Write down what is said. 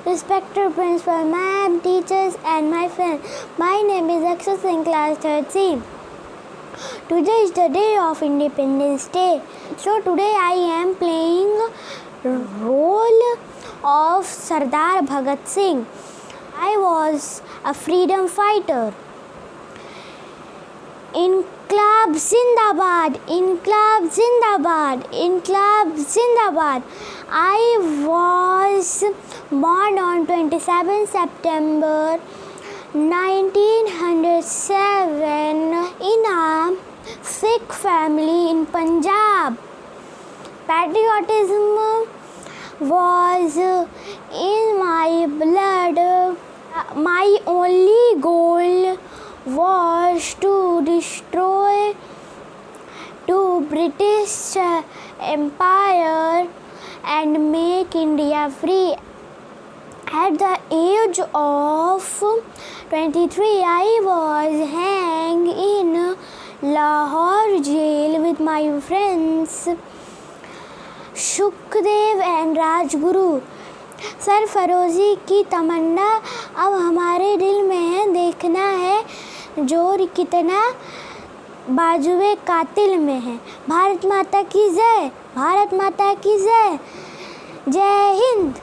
respected principal, ma'am, teachers, and my friends. My name is Akshay Singh, class 13. Today is the day of Independence Day. So today I am playing role of Sardar Bhagat Singh. I was a freedom fighter. Inqilab Zindabad, Inqilab Zindabad, Inqilab Zindabad. I was born on 27 September 1907 in a Sikh family in Punjab. Patriotism was in my blood. My only goal was to destroy the British Empire and make India free. At the age of 23, I was hanged in Lahore jail with my friends Sukhdev and Rajguru. सरफरोशी की तमन्ना अब हमारे दिल में है. देखना है जोर कितना बाजुए कातिल में है. भारत माता की जय, भारत माता की जय. जय हिंद.